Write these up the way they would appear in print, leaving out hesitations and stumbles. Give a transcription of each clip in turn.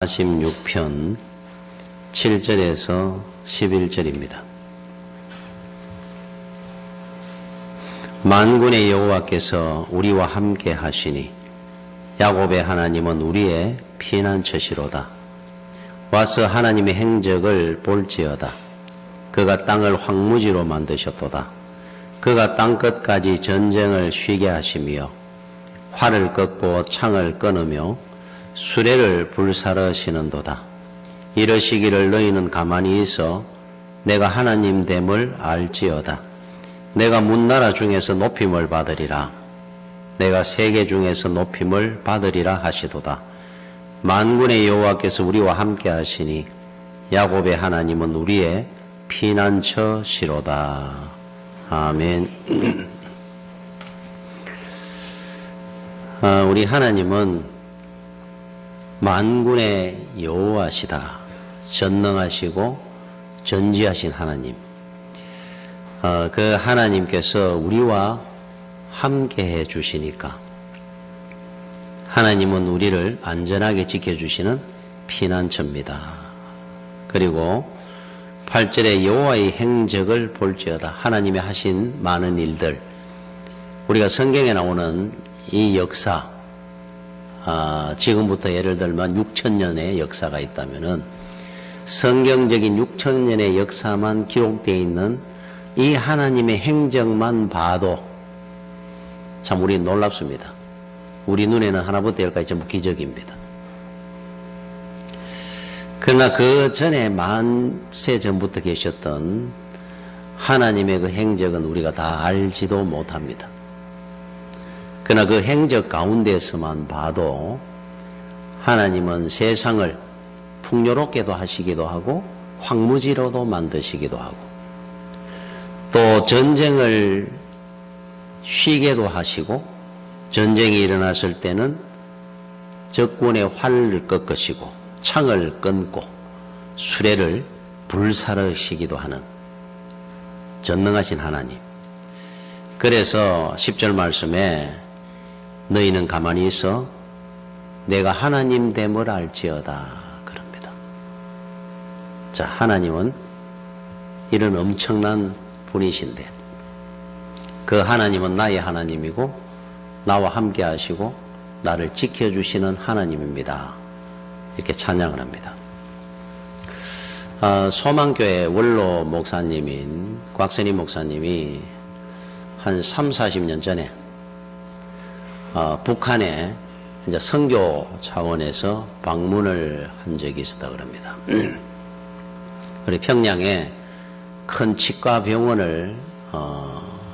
46편 7절에서 11절입니다. 만군의 여호와께서 우리와 함께 하시니 야곱의 하나님은 우리의 피난처시로다. 와서 하나님의 행적을 볼지어다. 그가 땅을 황무지로 만드셨도다. 그가 땅끝까지 전쟁을 쉬게 하시며 활을 꺾고 창을 끊으며 수레를 불사르시는도다. 이러시기를 너희는 가만히 있어 내가 하나님 됨을 알지어다. 내가 문나라 중에서 높임을 받으리라. 내가 세계 중에서 높임을 받으리라 하시도다. 만군의 여호와께서 우리와 함께 하시니 야곱의 하나님은 우리의 피난처시로다. 아멘. 우리 하나님은 만군의 여호와시다. 전능하시고 전지하신 하나님. 그 하나님께서 우리와 함께 해 주시니까 하나님은 우리를 안전하게 지켜주시는 피난처입니다. 그리고 8절에 여호와의 행적을 볼지어다. 하나님이 하신 많은 일들, 우리가 성경에 나오는 이 역사, 지금부터 예를 들면 6,000년의 역사가 있다면은 성경적인 6,000년의 역사만 기록되어 있는 이 하나님의 행적만 봐도 참 우리 놀랍습니다. 우리 눈에는 하나부터 열까지 전부 기적입니다. 그러나 그 전에 만세 전부터 계셨던 하나님의 그 행적은 우리가 다 알지도 못합니다. 그러나 그 행적 가운데서만 봐도 하나님은 세상을 풍요롭게도 하시기도 하고 황무지로도 만드시기도 하고 또 전쟁을 쉬게도 하시고 전쟁이 일어났을 때는 적군의 활을 꺾으시고 창을 끊고 수레를 불사르시기도 하는 전능하신 하나님. 그래서 10절 말씀에 너희는 가만히 있어 내가 하나님 됨을 알지어다 그럽니다. 자, 하나님은 이런 엄청난 분이신데 그 하나님은 나의 하나님이고 나와 함께 하시고 나를 지켜주시는 하나님입니다. 이렇게 찬양을 합니다. 소망교회 원로 목사님인 곽선희 목사님이 한 3, 40년 전에 북한에 이제 선교 차원에서 방문을 한 적이 있었다 그럽니다. 그리고 평양에 큰 치과 병원을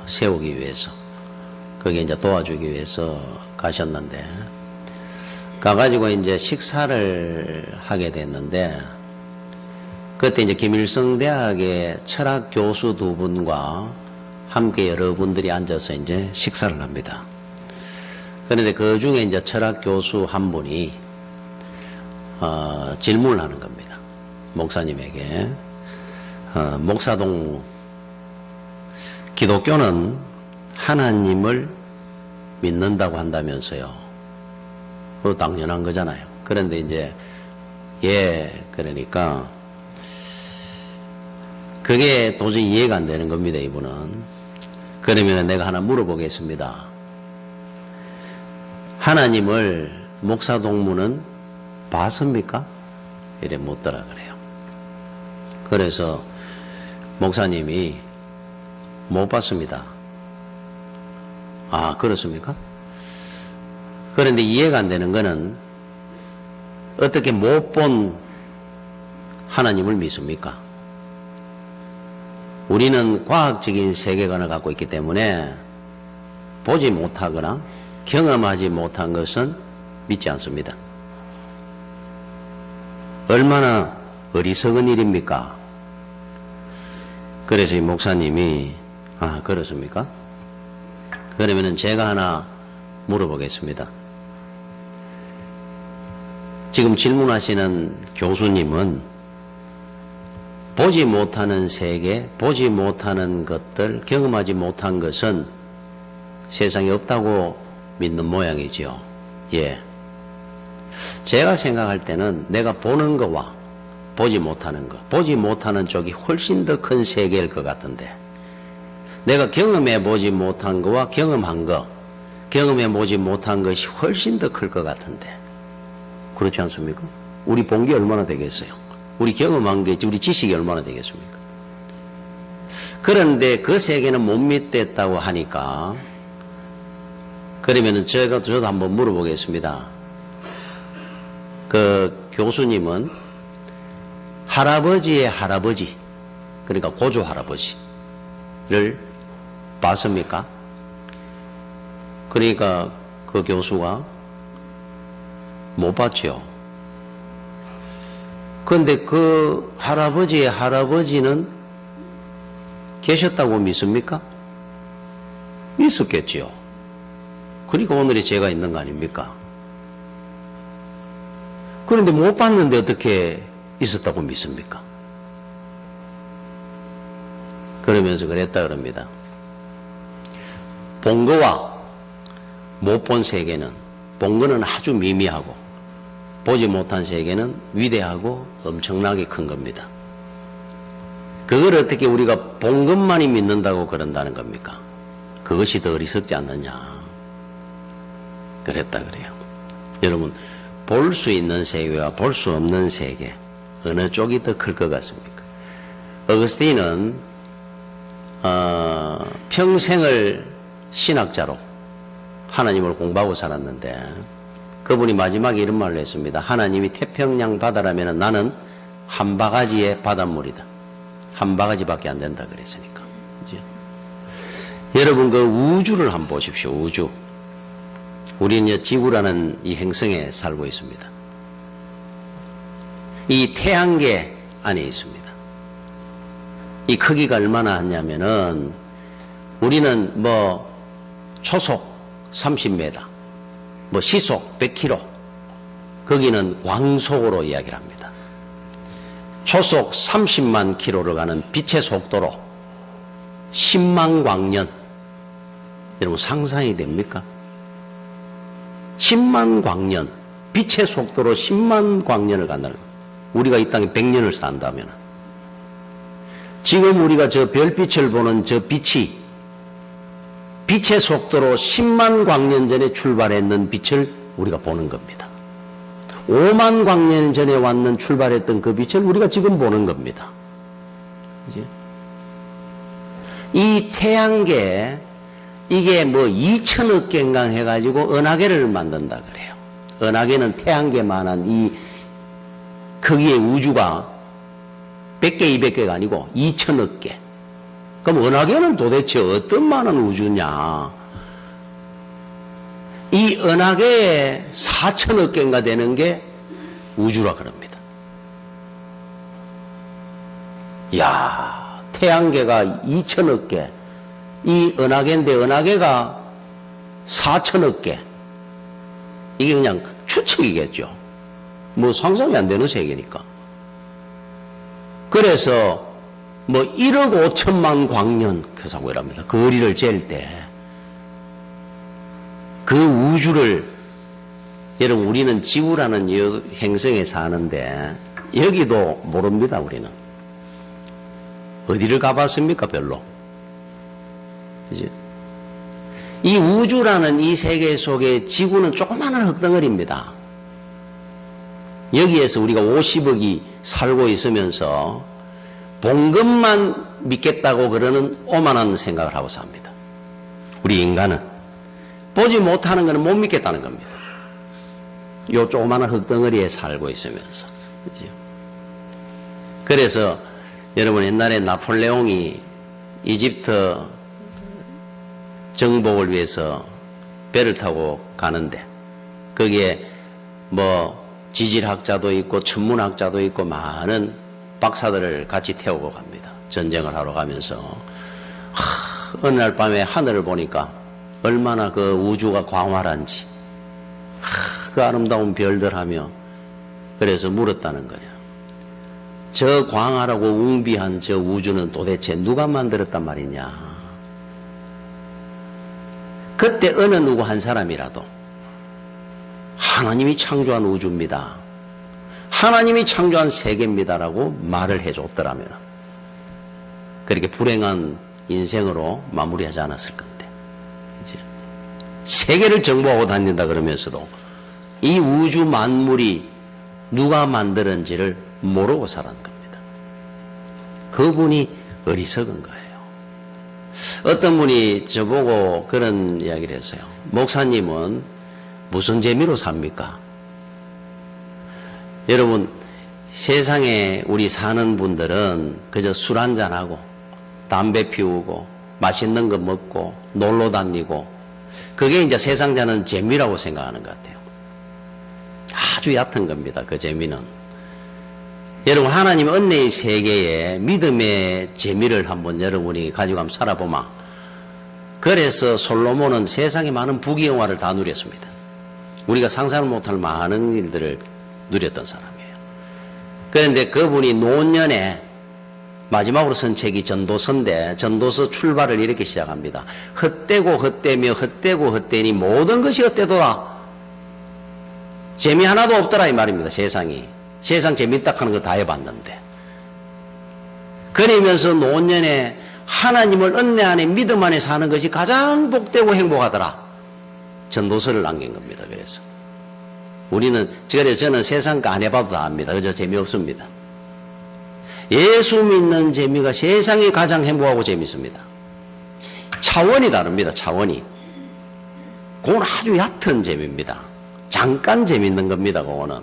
세우기 위해서 거기에 이제 도와주기 위해서 가셨는데 가가지고 이제 식사를 하게 됐는데 그때 이제 김일성 대학의 철학 교수 두 분과 함께 여러분들이 앉아서 이제 식사를 합니다. 그런데 그 중에 이제 철학 교수 한 분이 질문을 하는 겁니다. 목사님에게. 목사동 기독교는 하나님을 믿는다고 한다면서요. 그거 당연한 거잖아요. 그런데 이제 그러니까 그게 도저히 이해가 안 되는 겁니다. 이분은. 그러면 내가 하나 물어보겠습니다. 하나님을 목사동무는 봤습니까? 이래 묻더라 그래요. 그래서 목사님이 못 봤습니다. 아, 그렇습니까? 그런데 이해가 안 되는 거는 어떻게 못 본 하나님을 믿습니까? 우리는 과학적인 세계관을 갖고 있기 때문에 보지 못하거나 경험하지 못한 것은 믿지 않습니다. 얼마나 어리석은 일입니까? 그래서 이 목사님이 그렇습니까? 그러면은 제가 하나 물어보겠습니다. 지금 질문하시는 교수님은 보지 못하는 세계, 보지 못하는 것들, 경험하지 못한 것은 세상에 없다고 믿는 모양이지요. 예. 제가 생각할 때는 내가 보는 거와 보지 못하는 거, 보지 못하는 쪽이 훨씬 더 큰 세계일 것 같은데, 내가 경험해 보지 못한 거와 경험한 거, 경험해 보지 못한 것이 훨씬 더 클 것 같은데, 그렇지 않습니까? 우리 본 게 얼마나 되겠어요? 우리 경험한 게, 우리 지식이 얼마나 되겠습니까? 그런데 그 세계는 못 믿겠다고 하니까, 그러면은 저도 한번 물어보겠습니다. 그 교수님은 할아버지의 할아버지, 그러니까 고조 할아버지를 봤습니까? 그러니까 그 교수가 못 봤죠. 그런데 그 할아버지의 할아버지는 계셨다고 믿습니까? 있었겠지요. 그러니까 오늘의 제가 있는 거 아닙니까? 그런데 못 봤는데 어떻게 있었다고 믿습니까? 그러면서 그랬다 그럽니다. 본 거와 못 본 세계는, 본 거는 아주 미미하고 보지 못한 세계는 위대하고 엄청나게 큰 겁니다. 그걸 어떻게 우리가 본 것만이 믿는다고 그런다는 겁니까? 그것이 더 어리석지 않느냐. 그랬다 그래요. 여러분, 볼 수 있는 세계와 볼 수 없는 세계, 어느 쪽이 더 클 것 같습니까? 어거스틴은 평생을 신학자로 하나님을 공부하고 살았는데, 그분이 마지막에 이런 말을 했습니다. 하나님이 태평양 바다라면 나는 한 바가지의 바닷물이다. 한 바가지밖에 안 된다 그랬으니까. 그죠? 여러분, 그 우주를 한번 보십시오. 우주. 우리는 지구라는 이 행성에 살고 있습니다. 이 태양계 안에 있습니다. 이 크기가 얼마나 하냐면은, 우리는 뭐 초속 30m, 뭐 시속 100km, 거기는 광속으로 이야기를 합니다. 초속 30만 킬로를 가는 빛의 속도로 10만 광년. 여러분, 상상이 됩니까? 10만 광년, 빛의 속도로 10만 광년을 간다는 거예요. 우리가 이 땅에 100년을 산다면, 지금 우리가 저 별빛을 보는 저 빛이 빛의 속도로 10만 광년 전에 출발했는 빛을 우리가 보는 겁니다. 5만 광년 전에 왔는 출발했던 그 빛을 우리가 지금 보는 겁니다. 그죠? 이 태양계, 이게 뭐 2천억 개인가 해가지고 은하계를 만든다 그래요. 은하계는 태양계만한 이 크기의 우주가 100개, 200개가 아니고 2천억 개. 그럼 은하계는 도대체 어떤 많은 우주냐? 이 은하계에 4천억 개인가 되는 게 우주라 그럽니다. 이야, 태양계가 2천억 개, 이 은하계인데 은하계가 4천억 개. 이게 그냥 추측이겠죠. 뭐 상상이 안 되는 세계니까. 그래서 뭐 1억 5천만 광년 계산을 합니다. 그 거리를 잴 때 그 우주를, 여러분, 우리는 지구라는 행성에 사는데 여기도 모릅니다. 우리는 어디를 가봤습니까? 별로. 그죠? 이 우주라는 이 세계 속에 지구는 조그마한 흙덩어리입니다. 여기에서 우리가 50억이 살고 있으면서 본 것만 믿겠다고 그러는 오만한 생각을 하고 삽니다. 우리 인간은 보지 못하는 것은 못 믿겠다는 겁니다. 요 조그마한 흙덩어리에 살고 있으면서. 그죠? 그래서 여러분, 옛날에 나폴레옹이 이집트 정복을 위해서 배를 타고 가는데, 거기에 뭐 지질학자도 있고 천문학자도 있고 많은 박사들을 같이 태우고 갑니다. 전쟁을 하러 가면서 어느 날 밤에 하늘을 보니까 얼마나 그 우주가 광활한지, 그 아름다운 별들 하며, 그래서 물었다는 거예요. 저 광활하고 웅비한 저 우주는 도대체 누가 만들었단 말이냐. 그때 어느 누구 한 사람이라도 하나님이 창조한 우주입니다. 하나님이 창조한 세계입니다라고 말을 해줬더라면 그렇게 불행한 인생으로 마무리하지 않았을 건데, 이제 세계를 정복하고 다닌다 그러면서도 이 우주 만물이 누가 만들었는지를 모르고 살았는 겁니다. 그분이 어리석은 거예요. 어떤 분이 저보고 그런 이야기를 했어요. 목사님은 무슨 재미로 삽니까? 여러분, 세상에 우리 사는 분들은 그저 술 한잔하고 담배 피우고 맛있는 거 먹고 놀러 다니고 그게 이제 세상 사는 재미라고 생각하는 것 같아요. 아주 얕은 겁니다. 그 재미는. 여러분, 하나님 은혜의 세계에 믿음의 재미를 한번 여러분이 가지고 한번 살아보마. 그래서 솔로몬은 세상의 많은 부귀영화를 다 누렸습니다. 우리가 상상을 못할 많은 일들을 누렸던 사람이에요. 그런데 그분이 노년에 마지막으로 쓴 책이 전도서인데, 전도서 출발을 이렇게 시작합니다. 헛되고 헛되며 헛되고 헛되니 모든 것이 헛되도다. 재미 하나도 없더라 이 말입니다. 세상이. 세상 재밌다 하는 거 다 해봤는데. 그러면서 노년에 하나님을 은혜 안에 믿음 안에 사는 것이 가장 복되고 행복하더라. 전도서를 남긴 겁니다. 그래서 그래서 저는 세상 거 안 해봐도 다 압니다. 그저 재미없습니다. 예수 믿는 재미가 세상에 가장 행복하고 재밌습니다. 차원이 다릅니다. 차원이. 그건 아주 얕은 재미입니다. 잠깐 재밌는 겁니다. 그거는.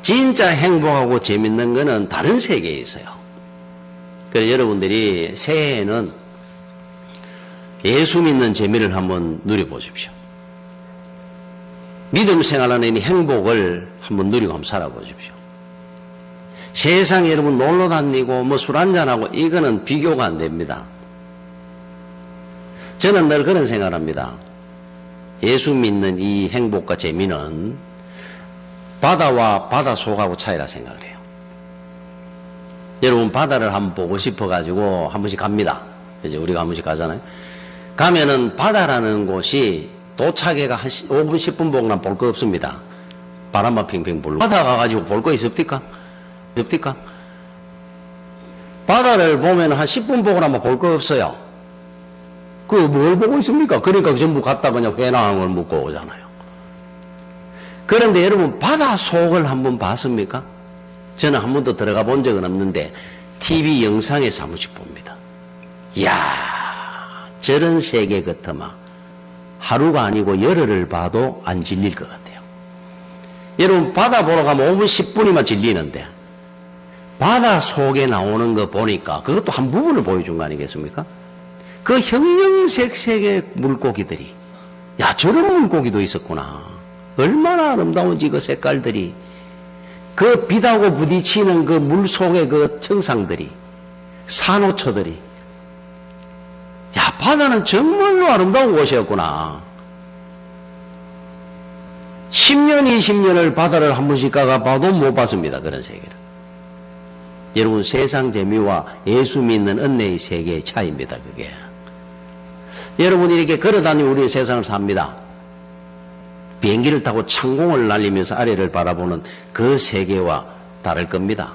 진짜 행복하고 재밌는 거는 다른 세계에 있어요. 그래서 여러분들이 새해에는 예수 믿는 재미를 한번 누려보십시오. 믿음 생활하는 이 행복을 한번 누리고 한번 살아보십시오. 세상에 여러분 놀러 다니고 뭐 술 한잔하고 이거는 비교가 안 됩니다. 저는 늘 그런 생각을 합니다. 예수 믿는 이 행복과 재미는 바다와 바다 속하고 차이라 생각을 해요. 여러분 바다를 한번 보고 싶어가지고 한 번씩 갑니다. 이제 우리가 한 번씩 가잖아요. 가면은 바다라는 곳이 도착해가 한 5분 10분 보고 나면 볼 거 없습니다. 바람만 팽팽 불고. 바다 가가지고 볼 거 있습니까? 없습니까? 바다를 보면 한 10분 보고 나면 볼 거 없어요. 그 뭘 보고 있습니까? 그러니까 전부 갔다 그냥 회낭을 묻고 오잖아요. 그런데 여러분 바다 속을 한번 봤습니까? 저는 한 번도 들어가 본 적은 없는데 TV 영상에서 한 번씩 봅니다. 이야, 저런 세계 같으면 하루가 아니고 열흘을 봐도 안 질릴 것 같아요. 여러분 바다 보러 가면 5분 10분이면 질리는데 바다 속에 나오는 거 보니까 그것도 한 부분을 보여준 거 아니겠습니까? 그 형형색색의 물고기들이, 야, 저런 물고기도 있었구나. 얼마나 아름다운지 그 색깔들이, 그 빛하고 부딪히는 그 물 속의 그 청상들이, 산호초들이, 야, 바다는 정말로 아름다운 곳이었구나. 10년, 20년을 바다를 한 번씩 가봐도 못 봤습니다. 그런 세계를. 여러분, 세상 재미와 예수 믿는 은혜의 세계의 차이입니다. 그게. 여러분이 이렇게 걸어다니며 우리 세상을 삽니다. 비행기를 타고 창공을 날리면서 아래를 바라보는 그 세계와 다를 겁니다.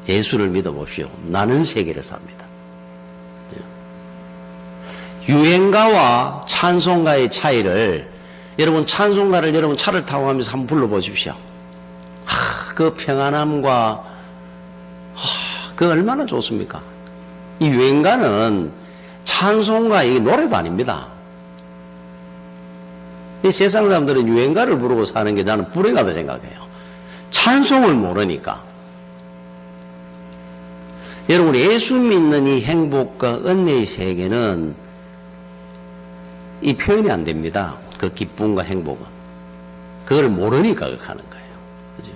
예수를 믿어보십시오. 나는 세계를 삽니다. 유행가와 찬송가의 차이를, 여러분 찬송가를 여러분 차를 타고 가면서 한번 불러보십시오. 그 평안함과 그 얼마나 좋습니까? 이 유행가는 찬송가, 이 노래도 아닙니다. 이 세상 사람들은 유행가를 부르고 사는 게 나는 불행하다 생각해요. 찬송을 모르니까. 여러분, 예수 믿는 이 행복과 은혜의 세계는 이 표현이 안 됩니다. 그 기쁨과 행복은. 그걸 모르니까 그렇게 하는 거예요. 그죠?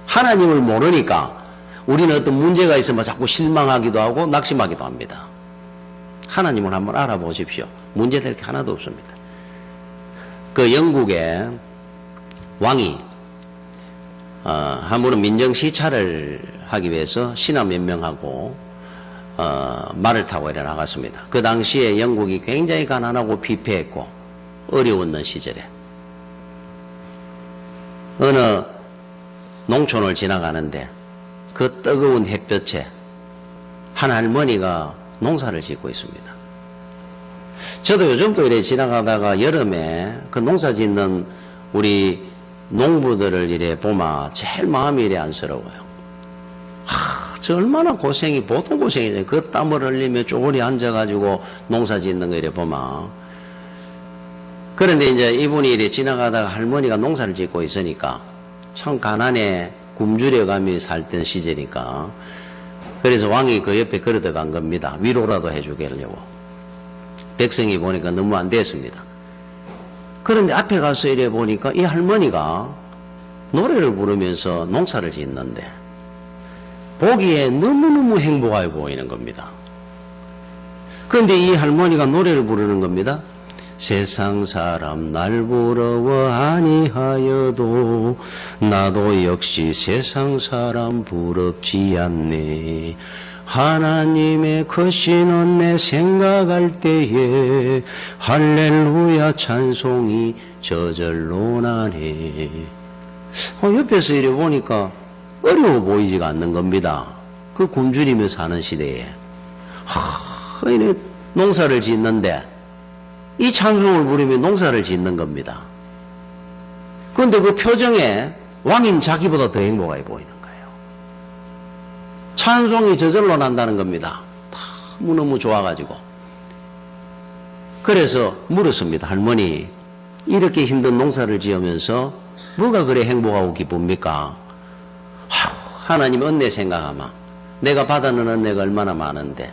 하나님을 모르니까 우리는 어떤 문제가 있으면 자꾸 실망하기도 하고 낙심하기도 합니다. 하나님을 한번 알아보십시오. 문제될 게 하나도 없습니다. 그 영국의 왕이 한 번은 민정시찰을 하기 위해서 신하 몇 명하고 말을 타고 이래 나갔습니다. 그 당시에 영국이 굉장히 가난하고 피폐했고 어려웠는 시절에 어느 농촌을 지나가는데 그 뜨거운 햇볕에 한 할머니가 농사를 짓고 있습니다. 저도 요즘도 이래 지나가다가 여름에 그 농사 짓는 우리 농부들을 이래 보면 제일 마음이 이래 안쓰러워요. 저 얼마나 고생이, 보통 고생이죠. 그 땀을 흘리며 쪼그리 앉아가지고 농사 짓는 거 이래 보면. 그런데 이제 이분이 이래 지나가다가 할머니가 농사를 짓고 있으니까 참 가난에 굶주려가며 살던 시절이니까. 그래서 왕이 그 옆에 걸어들어간 겁니다. 위로라도 해주겠려고. 백성이 보니까 너무 안 됐습니다. 그런데 앞에 가서 이래 보니까 이 할머니가 노래를 부르면서 농사를 짓는데 보기에 너무너무 행복해 보이는 겁니다. 그런데 이 할머니가 노래를 부르는 겁니다. 세상 사람 날 부러워 아니하여도 나도 역시 세상 사람 부럽지 않네. 하나님의 크신 은혜 생각할 때에 할렐루야 찬송이 저절로 나네. 옆에서 이래 보니까 어려워 보이지가 않는 겁니다. 그 굶주리며 사는 시대에 이래 농사를 짓는데 이 찬송을 부르며 농사를 짓는 겁니다. 그런데 그 표정에 왕인 자기보다 더 행복해 보이는 거예요. 찬송이 저절로 난다는 겁니다. 너무너무 좋아가지고. 그래서 물었습니다. 할머니, 이렇게 힘든 농사를 지으면서 뭐가 그래 행복하고 기쁩니까? 하나님 은혜 생각하마. 내가 받아는 은혜가 얼마나 많은데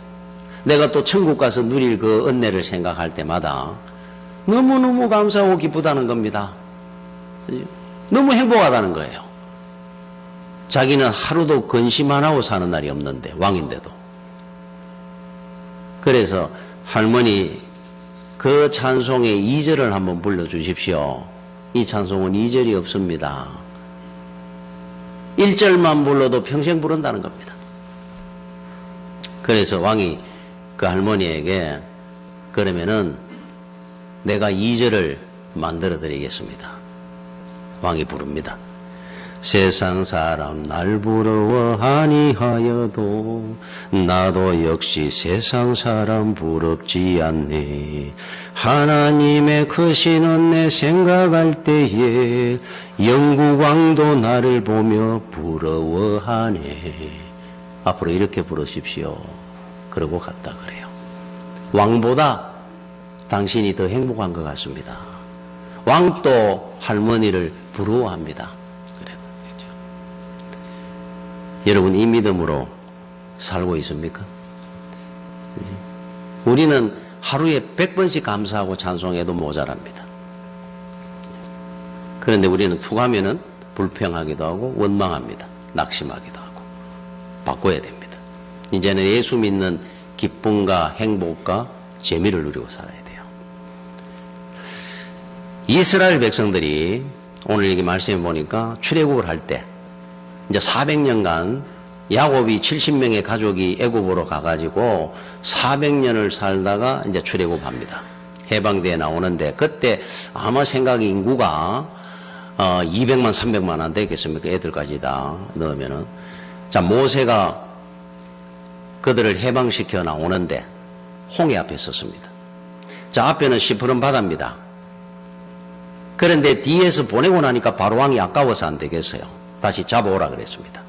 내가 또 천국 가서 누릴 그 은혜를 생각할 때마다 너무너무 감사하고 기쁘다는 겁니다. 너무 행복하다는 거예요. 자기는 하루도 근심 안 하고 사는 날이 없는데, 왕인데도. 그래서 할머니 그 찬송의 2절을 한번 불러주십시오. 이 찬송은 2절이 없습니다. 1절만 불러도 평생 부른다는 겁니다. 그래서 왕이 그 할머니에게 그러면은 내가 2절을 만들어 드리겠습니다. 왕이 부릅니다. 세상 사람 날 부러워 아니하여도 나도 역시 세상 사람 부럽지 않네. 하나님의 크신 은혜 생각할 때에 영국왕도 나를 보며 부러워하네. 앞으로 이렇게 부르십시오. 그러고 갔다 그래요. 왕보다 당신이 더 행복한 것 같습니다. 왕도 할머니를 부러워합니다. 그랬죠. 여러분, 이 믿음으로 살고 있습니까? 우리는 하루에 100번씩 감사하고 찬송해도 모자랍니다. 그런데 우리는 툭 하면은 불평하기도 하고 원망합니다. 낙심하기도 하고. 바꿔야 됩니다. 이제는 예수 믿는 기쁨과 행복과 재미를 누리고 살아야 돼요. 이스라엘 백성들이 오늘 여기 말씀해 보니까 출애굽을 할 때 이제 400년간 야곱이 70명의 가족이 애굽으로 가가지고 400년을 살다가 이제 출애굽합니다. 해방대에 나오는데 그때 아마 생각이 인구가 200만 300만 안 되겠습니까? 애들까지 다 넣으면은. 자, 모세가 그들을 해방시켜 나오는데 홍해 앞에 섰습니다. 자, 앞에는 시푸른 바다입니다. 그런데 뒤에서 보내고 나니까 바로 왕이 아까워서 안 되겠어요. 다시 잡아오라 그랬습니다.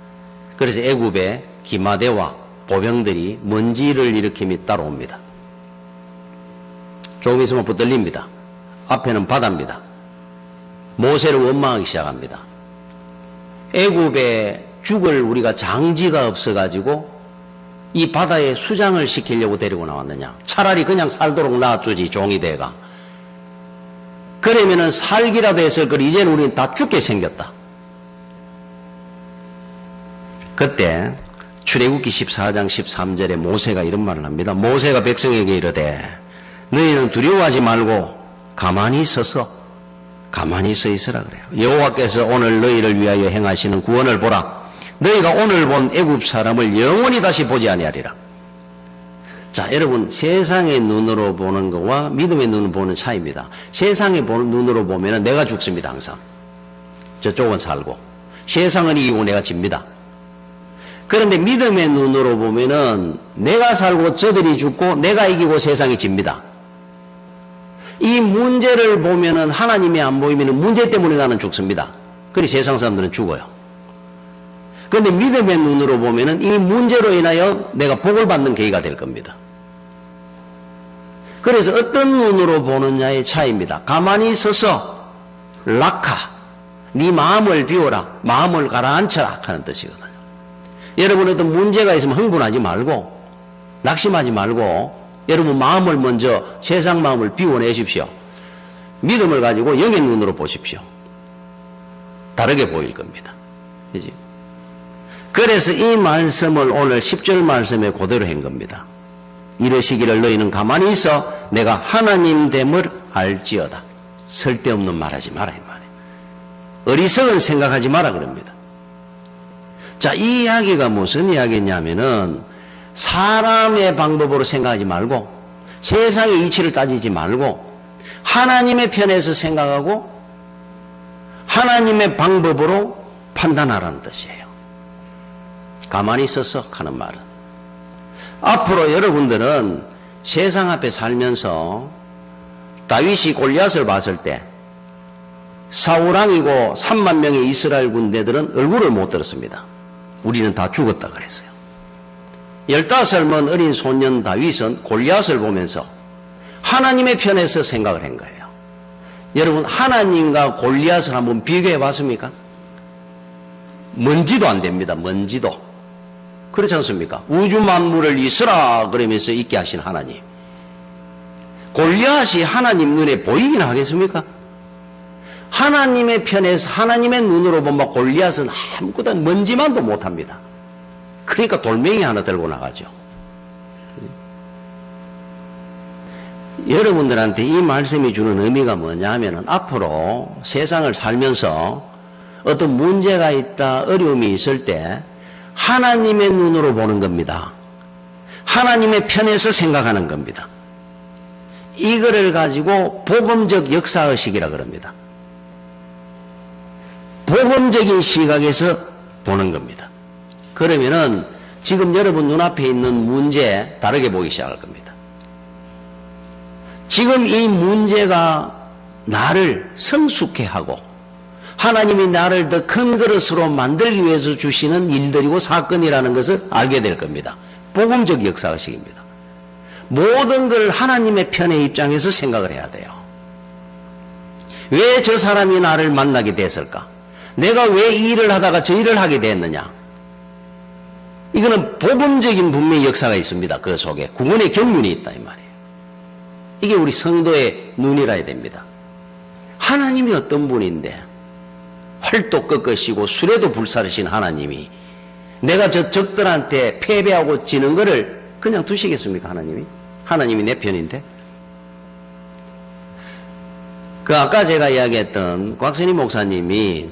그래서 애굽의 기마대와 보병들이 먼지를 일으키며 따라옵니다. 조금 있으면 붙들립니다. 앞에는 바다입니다. 모세를 원망하기 시작합니다. 애굽에 죽을 우리가 장지가 없어가지고 이 바다에 수장을 시키려고 데리고 나왔느냐. 차라리 그냥 살도록 놔두지, 종이 돼가. 그러면은 살기라도 했을 걸 이제는 우리는 다 죽게 생겼다. 그때 출애굽기 14장 13절에 모세가 이런 말을 합니다. 모세가 백성에게 이르되 너희는 두려워하지 말고 가만히 서 있으라 그래요. 여호와께서 오늘 너희를 위하여 행하시는 구원을 보라. 너희가 오늘 본 애굽 사람을 영원히 다시 보지 아니하리라. 자, 여러분, 세상의 눈으로 보는 것과 믿음의 눈으로 보는 차이입니다. 세상의 눈으로 보면 내가 죽습니다, 항상. 저쪽은 살고 세상은 이기고 내가 집니다. 그런데 믿음의 눈으로 보면은 내가 살고 저들이 죽고 내가 이기고 세상이 집니다. 이 문제를 보면은 하나님이 안 보이면은 문제 때문에 나는 죽습니다. 그리고 세상 사람들은 죽어요. 그런데 믿음의 눈으로 보면은 이 문제로 인하여 내가 복을 받는 계기가 될 겁니다. 그래서 어떤 눈으로 보느냐의 차이입니다. 가만히 서서 락하, 네 마음을 비워라, 마음을 가라앉혀라 하는 뜻이거든요. 여러분 어떤 문제가 있으면 흥분하지 말고 낙심하지 말고 여러분 마음을 먼저 세상 마음을 비워내십시오. 믿음을 가지고 영의 눈으로 보십시오. 다르게 보일 겁니다. 그지? 그래서 이 말씀을 오늘 10절 말씀에 그대로 한 겁니다. 이러시기를 너희는 가만히 있어 내가 하나님 됨을 알지어다. 쓸데없는 말하지 마라 이 말이에요. 어리석은 생각하지 마라 그럽니다. 자, 이 이야기가 무슨 이야기냐면은 사람의 방법으로 생각하지 말고 세상의 이치를 따지지 말고 하나님의 편에서 생각하고 하나님의 방법으로 판단하라는 뜻이에요. 가만히 있어서 하는 말은 앞으로 여러분들은 세상 앞에 살면서 다윗이 골리앗을 봤을 때 사울왕이고 3만 명의 이스라엘 군대들은 얼굴을 못 들었습니다. 우리는 다 죽었다 그랬어요. 15살 어린 소년 다윗은 골리앗을 보면서 하나님의 편에서 생각을 한 거예요. 여러분 하나님과 골리앗을 한번 비교해 봤습니까? 먼지도 안 됩니다. 먼지도. 그렇지 않습니까? 우주 만물을 있으라 그러면서 있게 하신 하나님. 골리앗이 하나님 눈에 보이긴 하겠습니까? 하나님의 편에서 하나님의 눈으로 보면 골리앗은 아무것도 먼지만도 못합니다. 그러니까 돌멩이 하나 들고 나가죠. 여러분들한테 이 말씀이 주는 의미가 뭐냐면 앞으로 세상을 살면서 어떤 문제가 있다, 어려움이 있을 때 하나님의 눈으로 보는 겁니다. 하나님의 편에서 생각하는 겁니다. 이거를 가지고 복음적 역사의식이라 그럽니다. 복음적인 시각에서 보는 겁니다. 그러면은 지금 여러분 눈앞에 있는 문제 다르게 보기 시작할 겁니다. 지금 이 문제가 나를 성숙해 하고 하나님이 나를 더 큰 그릇으로 만들기 위해서 주시는 일들이고 사건이라는 것을 알게 될 겁니다. 복음적 역사의식입니다. 모든 걸 하나님의 편의 입장에서 생각을 해야 돼요. 왜 저 사람이 나를 만나게 됐을까? 내가 왜 이 일을 하다가 저 일을 하게 됐느냐? 이거는 복음적인 분명히 역사가 있습니다. 그 속에 구원의 경륜이 있다 이 말이에요. 이게 우리 성도의 눈이라 해야 됩니다. 하나님이 어떤 분인데 활도 꺾으시고 수레도 불사르신 하나님이 내가 저 적들한테 패배하고 지는 거를 그냥 두시겠습니까? 하나님이 내 편인데. 그 아까 제가 이야기했던 곽선희 목사님이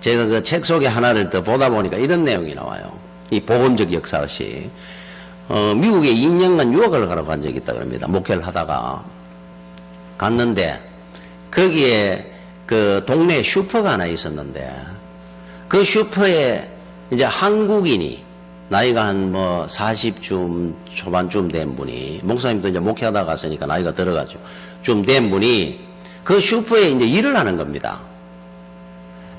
제가 그 책 속에 하나를 더 보다 보니까 이런 내용이 나와요. 이 복음적 역사의식. 미국에 2년간 유학을 가러 간 적이 있다 그럽니다. 목회를 하다가 갔는데 거기에 그 동네 슈퍼가 하나 있었는데 그 슈퍼에 이제 한국인이 나이가 한 뭐 40쯤 초반쯤 된 분이 목사님도 이제 목회하다 갔으니까 나이가 들어가죠. 좀 된 분이 그 슈퍼에 이제 일을 하는 겁니다.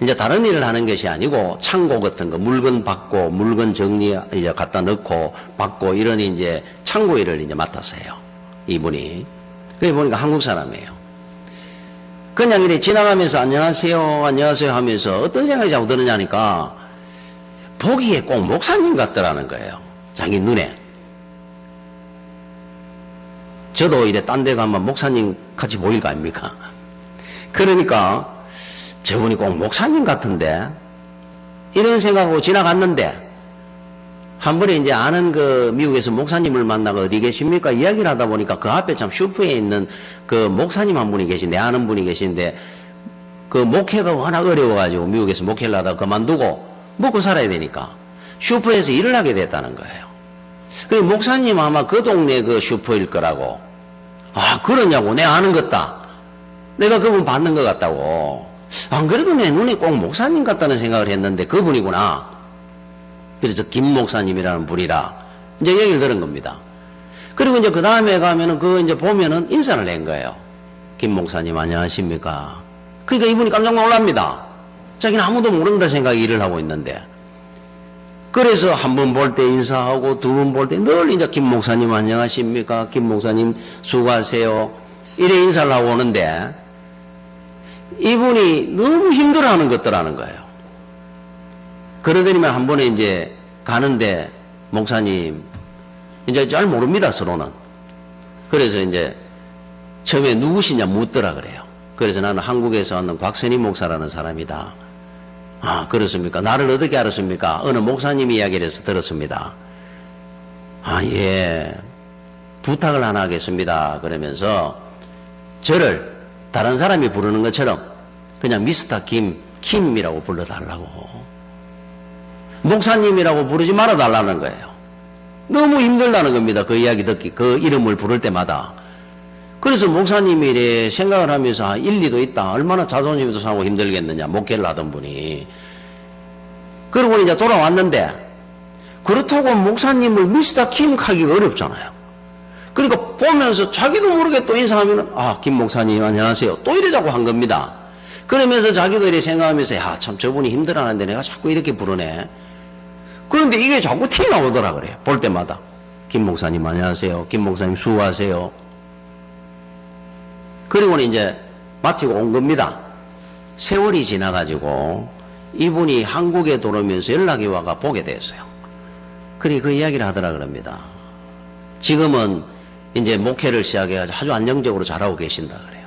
이제 다른 일을 하는 것이 아니고 창고 같은 거 물건 받고 물건 정리 이제 갖다 넣고 받고 이런 이제 창고 일을 이제 맡아서 해요. 이분이. 그래 보니까 한국 사람이에요. 그냥 이렇게 지나가면서 안녕하세요 하면서 어떤 생각이 자꾸 드느냐니까 보기에 꼭 목사님 같더라는 거예요. 자기 눈에. 저도 이래 딴 데 가면 목사님 같이 보일 거 아닙니까? 그러니까 저분이 꼭 목사님 같은데 이런 생각하고 지나갔는데 한 번에 이제 아는 그 미국에서 목사님을 만나고 어디 계십니까? 이야기를 하다 보니까 그 앞에 참 슈퍼에 있는 그 목사님 한 분이 계신데 아는 분이 계신데 그 목회가 워낙 어려워가지고 미국에서 목회를 하다가 그만두고 먹고 살아야 되니까 슈퍼에서 일을 하게 됐다는 거예요. 그 목사님 아마 그 동네 그 슈퍼일 거라고. 아 그러냐고. 내가 아는 것다. 내가 그분 받는 것 같다고. 안 그래도 내 눈에 꼭 목사님 같다는 생각을 했는데 그분이구나. 그래서 김 목사님이라는 분이라 이제 얘기를 들은 겁니다. 그리고 이제 그 다음에 가면은 이제 보면은 인사를 낸 거예요. 김 목사님 안녕하십니까. 그러니까 이분이 깜짝 놀랍니다. 자기는 아무도 모른다 생각에 일을 하고 있는데. 그래서 한 번 볼 때 인사하고 두 번 볼 때 늘 이제 김 목사님 안녕하십니까. 김 목사님 수고하세요. 이래 인사를 하고 오는데 이분이 너무 힘들어하는 것더라는 거예요. 그러더니만 한 번에 이제 가는데 목사님 이제 잘 모릅니다 서로는. 그래서 이제 처음에 누구시냐 묻더라 그래요. 그래서 나는 한국에서 왔는 곽선희 목사라는 사람이다. 아 그렇습니까? 나를 어떻게 알았습니까? 어느 목사님이 이야기를 해서 들었습니다. 아 예 부탁을 하나 하겠습니다. 그러면서 저를 다른 사람이 부르는 것처럼 그냥 미스터 킴이라고 불러달라고. 목사님이라고 부르지 말아달라는 거예요. 너무 힘들다는 겁니다. 그 이야기 듣기, 그 이름을 부를 때마다. 그래서 목사님이 이래 생각을 하면서 아, 일리도 있다. 얼마나 자존심도 상하고 힘들겠느냐. 목회를 하던 분이. 그러고 이제 돌아왔는데 그렇다고 목사님을 미스터 킴 하기가 어렵잖아요. 그러니까 보면서 자기도 모르게 또 인사하면은 아, 김 목사님 안녕하세요. 또 이러자고 한 겁니다. 그러면서 자기도 이렇게 생각하면서 야, 참 저분이 힘들어하는데 내가 자꾸 이렇게 부르네. 그런데 이게 자꾸 티 나오더라 그래요. 볼 때마다. 김 목사님 안녕하세요. 김 목사님 수고하세요. 그리고는 이제 마치고 온 겁니다. 세월이 지나가지고 이분이 한국에 돌아오면서 연락이 와가 보게 됐어요. 그래 그 이야기를 하더라 그럽니다. 지금은 이제 목회를 시작해가지고 아주 안정적으로 잘하고 계신다 그래요.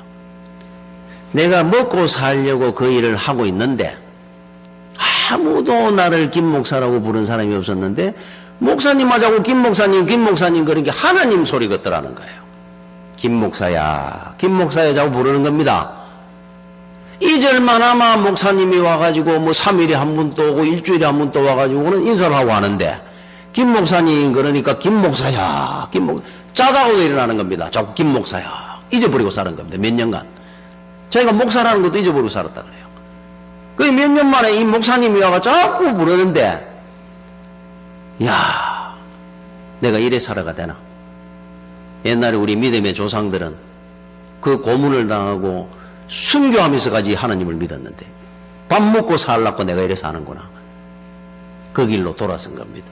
내가 먹고 살려고 그 일을 하고 있는데 아무도 나를 김 목사라고 부른 사람이 없었는데 목사님하자고 김 목사님 그러니까 하나님 소리 같더라는 거예요. 김 목사야 자고 부르는 겁니다. 이절만 아마 목사님이 와가지고 뭐 3일에 한 번 또 오고 일주일에 한 번 또 와가지고는 인사를 하고 하는데 김 목사님 그러니까 김 목사야 짜다고도 일어나는 겁니다. 자꾸 김 목사야 잊어버리고 사는 겁니다. 몇 년간 자기가 목사라는 것도 잊어버리고 살았다 그래요. 그 몇 년 만에 이 목사님이 와가 자꾸 부르는데 야 내가 이래 살아가 되나. 옛날에 우리 믿음의 조상들은 그 고문을 당하고 순교하면서까지 하나님을 믿었는데 밥 먹고 살라고 내가 이래 사는구나. 그 길로 돌아선 겁니다.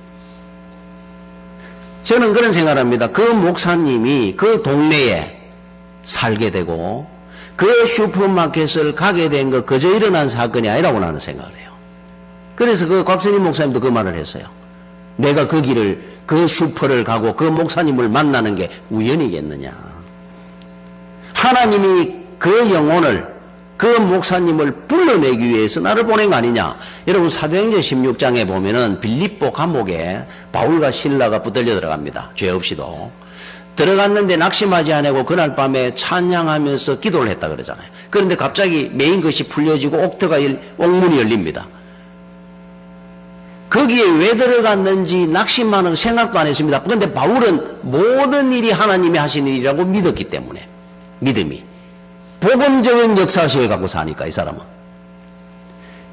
저는 그런 생각을 합니다. 그 목사님이 그 동네에 살게 되고 그 슈퍼마켓을 가게 된 거 그저 일어난 사건이 아니라고 나는 생각을 해요. 그래서 그 곽선희 목사님도 그 말을 했어요. 내가 그 길을 그 슈퍼를 가고 그 목사님을 만나는 게 우연이겠느냐. 하나님이 그 영혼을 그 목사님을 불러내기 위해서 나를 보낸 거 아니냐. 여러분 사도행전 16장에 보면은 빌립보 감옥에 바울과 실라가 붙들려 들어갑니다. 죄 없이도. 들어갔는데 낙심하지 않고 그날 밤에 찬양하면서 기도를 했다 그러잖아요. 그런데 갑자기 메인 것이 풀려지고 옥문이 열립니다. 거기에 왜 들어갔는지 낙심하는 생각도 안 했습니다. 그런데 바울은 모든 일이 하나님이 하시는 일이라고 믿었기 때문에 믿음이 복음적인 역사식을 갖고 사니까 이 사람은.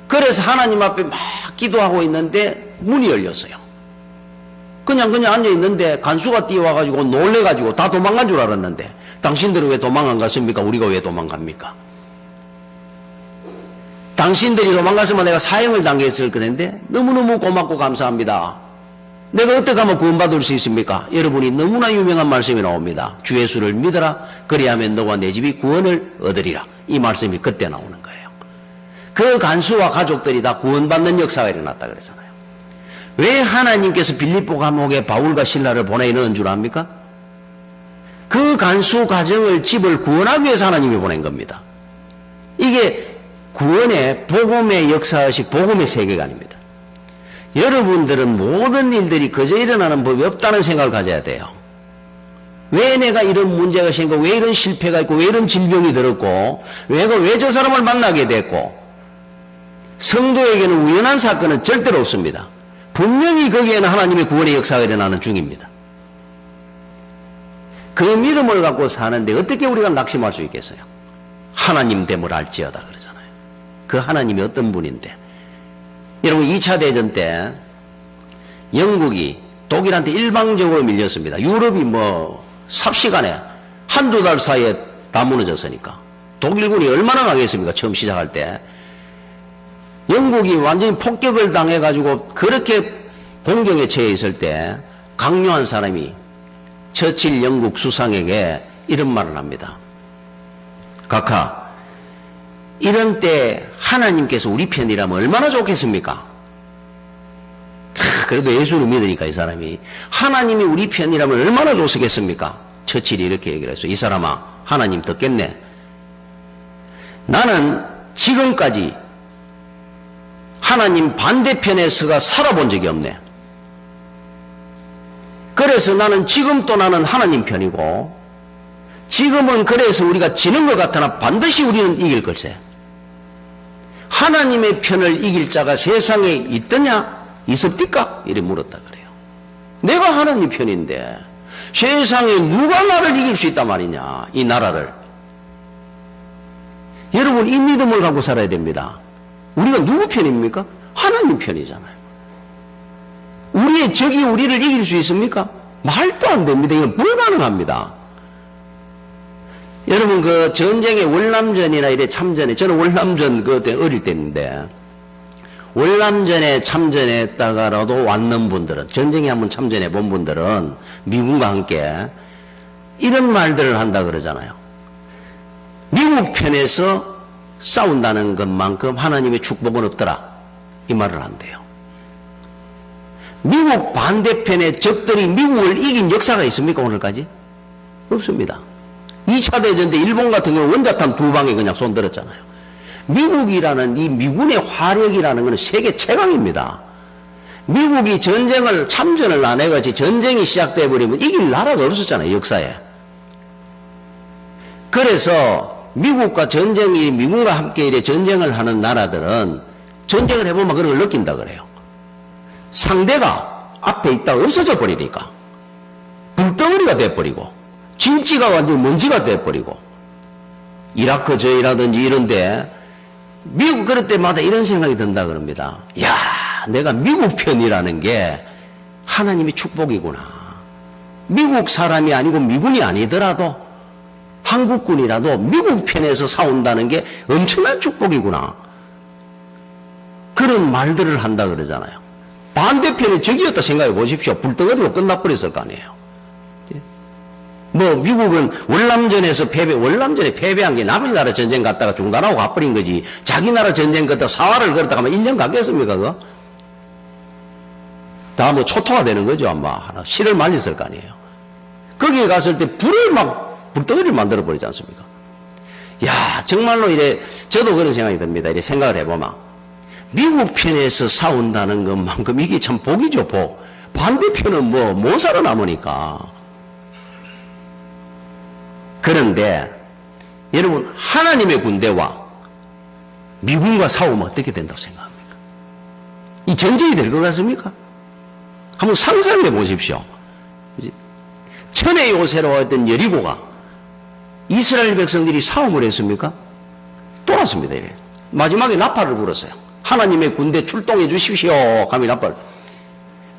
그래서 하나님 앞에 막 기도하고 있는데 문이 열렸어요. 그냥 앉아있는데 간수가 뛰어와가지고 놀래가지고 다 도망간 줄 알았는데 당신들은 왜 도망 안 갔습니까? 우리가 왜 도망갑니까? 당신들이 도망갔으면 내가 사형을 당했을 건데 너무너무 고맙고 감사합니다. 내가 어떻게 하면 구원받을 수 있습니까? 여러분이 너무나 유명한 말씀이 나옵니다. 주 예수를 믿어라. 그리하면 너와 내 집이 구원을 얻으리라. 이 말씀이 그때 나오는 거예요. 그 간수와 가족들이 다 구원받는 역사가 일어났다 그랬잖아요. 왜 하나님께서 빌립보 감옥에 바울과 실라를 보내는 줄 압니까? 그 간수 가정을 집을 구원하기 위해서 하나님이 보낸 겁니다. 이게 구원의 복음의 역사식 복음의 세계관입니다. 여러분들은 모든 일들이 그저 일어나는 법이 없다는 생각을 가져야 돼요. 왜 내가 이런 문제가 생기고 왜 이런 실패가 있고 왜 이런 질병이 들었고 왜 저 사람을 만나게 됐고 성도에게는 우연한 사건은 절대로 없습니다. 분명히 거기에는 하나님의 구원의 역사가 일어나는 중입니다. 그 믿음을 갖고 사는데 어떻게 우리가 낙심할 수 있겠어요? 하나님 됨을 알지어다 그러잖아요. 그 하나님이 어떤 분인데. 여러분 2차 대전 때 영국이 독일한테 일방적으로 밀렸습니다. 유럽이 뭐 삽시간에 한두 달 사이에 다 무너졌으니까. 독일군이 얼마나 강했습니까? 처음 시작할 때. 영국이 완전히 폭격을 당해가지고 그렇게 공경에 처해 있을 때 강요한 사람이 처칠 영국 수상에게 이런 말을 합니다. 각하, 이런 때 하나님께서 우리 편이라면 얼마나 좋겠습니까? 그래도 예수를 믿으니까 이 사람이 하나님이 우리 편이라면 얼마나 좋겠습니까? 처칠이 이렇게 얘기를 했어요. 이 사람아, 하나님 듣겠네. 나는 지금까지 하나님 반대편에 서가 살아본 적이 없네. 그래서 나는 지금도 나는 하나님 편이고 지금은 그래서 우리가 지는 것 같으나 반드시 우리는 이길 걸세. 하나님의 편을 이길 자가 세상에 있더냐? 있습니까? 이래 물었다 그래요. 내가 하나님 편인데 세상에 누가 나를 이길 수 있단 말이냐, 이 나라를. 여러분 이 믿음을 갖고 살아야 됩니다. 우리가 누구 편입니까? 하나님 편이잖아요. 우리의 적이 우리를 이길 수 있습니까? 말도 안 됩니다. 이건 불가능합니다. 여러분 그 전쟁의 월남전이나 이래 참전에, 저는 월남전 그때 어릴 때인데 월남전에 참전했다가라도 왔는 분들은, 전쟁에 한번 참전해 본 분들은 미국과 함께 이런 말들을 한다 그러잖아요. 미국 편에서 싸운다는 것만큼 하나님의 축복은 없더라, 이 말을 한대요. 미국 반대편의 적들이 미국을 이긴 역사가 있습니까? 오늘까지? 없습니다. 2차 대전 때 일본 같은 경우 원자탄 2방에 그냥 손들었잖아요. 미국이라는 이 미군의 화력이라는 것은 세계 최강입니다. 미국이 전쟁을 참전을 안 해가지고 전쟁이 시작돼 버리면 이길 나라가 없었잖아요, 역사에. 그래서 미국과 미군과 함께 이래 전쟁을 하는 나라들은 전쟁을 해보면 그런 걸 느낀다 그래요. 상대가 앞에 있다가 없어져 버리니까 불덩어리가 돼버리고 진지가 완전히 먼지가 돼버리고. 이라크 저이라든지 이런데 미국 그럴 때마다 이런 생각이 든다 그럽니다. 야, 내가 미국 편이라는 게 하나님의 축복이구나. 미국 사람이 아니고 미군이 아니더라도 한국군이라도 미국 편에서 싸운다는 게 엄청난 축복이구나. 그런 말들을 한다 그러잖아요. 반대편에 적이었다 생각해 보십시오. 불덩어리로 끝나버렸을 거 아니에요. 뭐 미국은 월남전에 패배한 게 남의 나라 전쟁 갔다가 중단하고 가버린 거지. 자기 나라 전쟁 갔다가 사활을 걸었다 가면 1년 갔겠습니까 그거? 다 뭐 초토화 되는 거죠 아마. 실을 말렸을 거 아니에요. 거기에 갔을 때 불덩어리를 만들어 버리지 않습니까? 야, 정말로 이래, 저도 그런 생각이 듭니다. 이래 생각을 해보면 미국 편에서 싸운다는 것만큼 이게 참 복이죠, 복. 반대편은 뭐 못 살아남으니까. 그런데 여러분, 하나님의 군대와 미군과 싸우면 어떻게 된다고 생각합니까? 이 전쟁이 될 것 같습니까? 한번 상상해 보십시오. 천의 요새로 했던 여리고가 이스라엘 백성들이 싸움을 했습니까? 돌았습니다. 이래. 마지막에 나팔을 불었어요. 하나님의 군대 출동해 주십시오. 하면 나팔.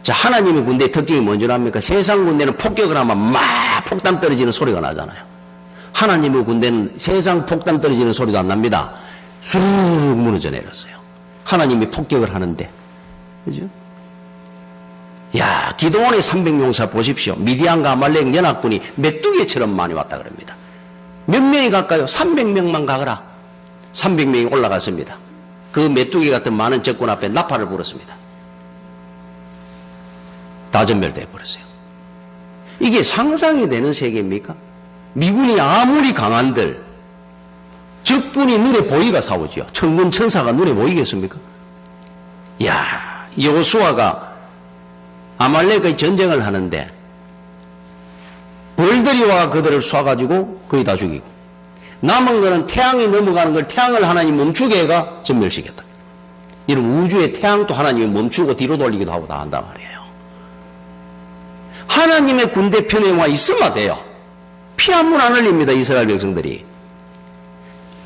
자, 하나님의 군대의 특징이 뭔지 압니까? 세상 군대는 폭격을 하면 막 폭탄 떨어지는 소리가 나잖아요. 하나님의 군대는 세상 폭탄 떨어지는 소리도 안 납니다. 수르륵 무너져 내렸어요. 하나님이 폭격을 하는데. 그죠? 야, 기도원의 300용사 보십시오. 미디안과 아말렉 연합군이 메뚜기처럼 많이 왔다 그럽니다. 몇 명이 갈까요? 300명만 가거라. 300명이 올라갔습니다. 그 메뚜기 같은 많은 적군 앞에 나팔을 불었습니다. 다 전멸되어 버렸어요. 이게 상상이 되는 세계입니까? 미군이 아무리 강한들 적군이 눈에 보이가 싸우지요. 천군 천사가 눈에 보이겠습니까? 이야, 여호수아가 아말렉의 전쟁을 하는데 벌들이 와 그들을 쏴가지고 거의 다 죽이고, 남은 거는 태양이 넘어가는 걸 태양을 하나님 멈추게 해가 전멸시켰다. 이런 우주의 태양도 하나님이 멈추고 뒤로 돌리기도 하고 다 한단 말이에요. 하나님의 군대 편에 와 있으면 돼요. 피 한 번 안 흘립니다. 이스라엘 백성들이.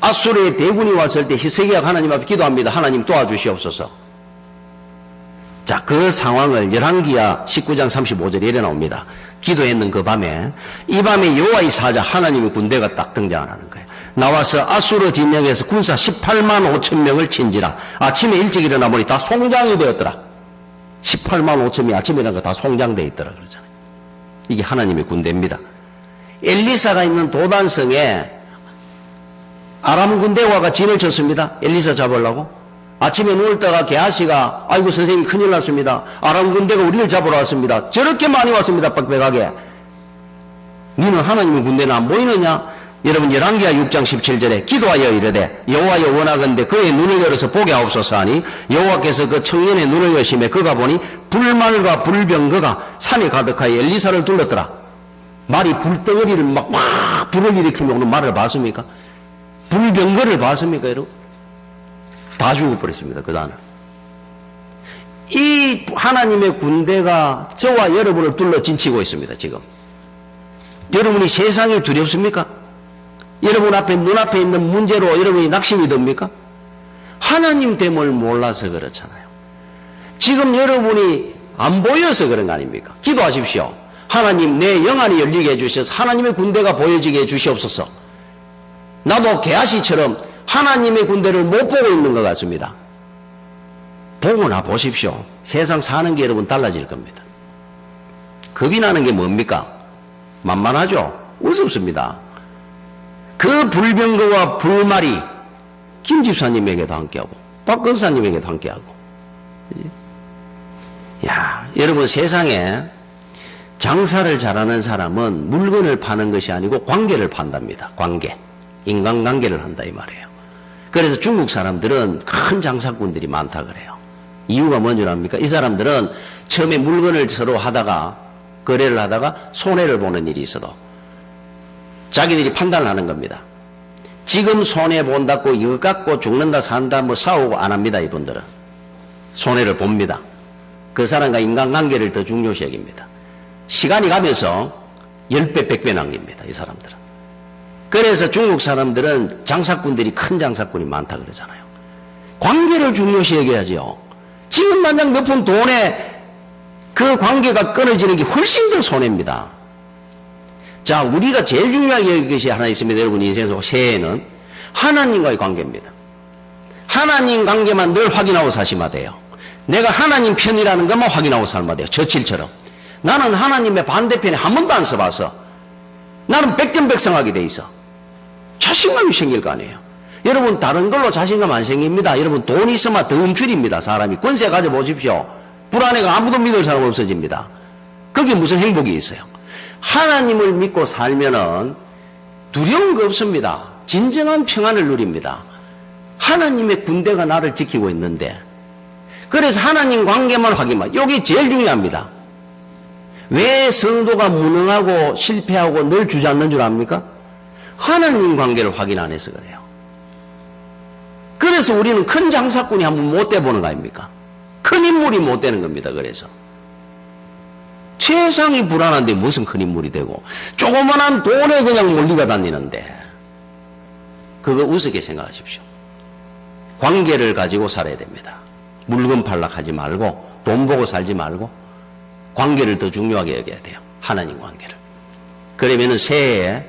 아수르의 대군이 왔을 때 히스기야가 하나님 앞에 기도합니다. 하나님 도와주시옵소서. 자, 그 상황을 열왕기야 19장 35절에 이래 나옵니다. 기도했는 그 밤에, 이 밤에 여호와의 사자 하나님의 군대가 딱 등장하는 거예요. 나와서 아수르 진영에서 군사 18만 5천 명을 친지라. 아침에 일찍 일어나 보니 다 송장이 되었더라. 18만 5천이 아침에 일어나 다 송장되어 있더라 그러잖아요. 이게 하나님의 군대입니다. 엘리사가 있는 도단성에 아람 군대와가 진을 쳤습니다. 엘리사 잡으려고. 아침에 누울 때가 게하시가 아이고 선생님 큰일 났습니다. 아람 군대가 우리를 잡으러 왔습니다. 저렇게 많이 왔습니다. 빡빡하게. 너는 하나님의 군대는 안 보이느냐? 여러분 열왕기하 6장 17절에 기도하여 이르되 여호와여 원하건대 그의 눈을 열어서 보게 하옵소서 하니 여호와께서 그 청년의 눈을 여심해 그가 보니 불말과 불병거가 산에 가득하여 엘리사를 둘렀더라. 말이 불덩어리를 막 불을 일으키며 오는 말을 봤습니까? 불병거를 봤습니까 여러분? 다 죽어버렸습니다. 그 다음에 이 하나님의 군대가 저와 여러분을 둘러 진치고 있습니다. 지금 여러분이 세상이 두렵습니까? 여러분 앞에 눈앞에 있는 문제로 여러분이 낙심이 듭니까? 하나님 됨을 몰라서 그렇잖아요. 지금 여러분이 안 보여서 그런 거 아닙니까? 기도하십시오. 하나님 내 영안이 열리게 해주셔서 하나님의 군대가 보여지게 해주시옵소서. 나도 게하시처럼 하나님의 군대를 못 보고 있는 것 같습니다. 보고나 보십시오. 세상 사는 게 여러분 달라질 겁니다. 겁이 나는 게 뭡니까? 만만하죠? 우습습니다. 그 불병거와 불말이 김 집사님에게도 함께하고 박 권사님에게도 함께하고. 야, 여러분 세상에 장사를 잘하는 사람은 물건을 파는 것이 아니고 관계를 판답니다. 관계. 인간관계를 한다 이 말이에요. 그래서 중국 사람들은 큰 장사꾼들이 많다 그래요. 이유가 뭔지 압니까? 이 사람들은 처음에 물건을 서로 하다가 거래를 하다가 손해를 보는 일이 있어도 자기들이 판단을 하는 겁니다. 지금 손해본다고 이거 갖고 죽는다 산다 뭐 싸우고 안 합니다. 이분들은 손해를 봅니다. 그 사람과 인간관계를 더 중요시 여깁니다. 시간이 가면서 10배 100배 남깁니다. 이 사람들은. 그래서 중국 사람들은 장사꾼들이 큰 장사꾼이 많다 그러잖아요. 관계를 중요시 여겨야죠. 지금 만약 몇 푼 돈에 그 관계가 끊어지는 게 훨씬 더 손해입니다. 자, 우리가 제일 중요하게 여길 것이 하나 있습니다. 여러분 인생에서 새해에는 하나님과의 관계입니다. 하나님 관계만 늘 확인하고 사시면 돼요. 내가 하나님 편이라는 것만 확인하고 살면 돼요. 저칠처럼. 나는 하나님의 반대편에 한 번도 안 써봐서 나는 백전백승하게 돼 있어. 자신감이 생길 거 아니에요. 여러분 다른 걸로 자신감 안 생깁니다. 여러분 돈이 있으면 더 움츠립니다. 사람이 권세 가져보십시오. 불안해가 아무도 믿을 사람 없어집니다. 거기에 무슨 행복이 있어요. 하나님을 믿고 살면은 두려운 거 없습니다. 진정한 평안을 누립니다. 하나님의 군대가 나를 지키고 있는데 그래서 하나님 관계만 확인만. 이게 제일 중요합니다. 왜 성도가 무능하고 실패하고 늘 주저앉는 줄 압니까? 하나님 관계를 확인 안 해서 그래요. 그래서 우리는 큰 장사꾼이 한번 못 돼보는 거 아닙니까? 큰 인물이 못 되는 겁니다. 그래서 세상이 불안한데 무슨 큰 인물이 되고 조그만한 돈에 그냥 몰리가 다니는데 그거 우습게 생각하십시오. 관계를 가지고 살아야 됩니다. 물건 팔락하지 말고 돈 보고 살지 말고 관계를 더 중요하게 여겨야 돼요. 하나님 관계를. 그러면은 새해에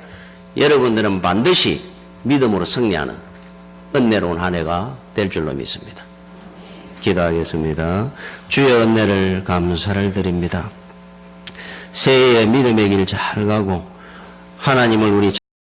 여러분들은 반드시 믿음으로 승리하는 은혜로운 한 해가 될 줄로 믿습니다. 기도하겠습니다. 주의 은혜를 감사를 드립니다. 새해에 믿음의 길 잘 가고 하나님을 우리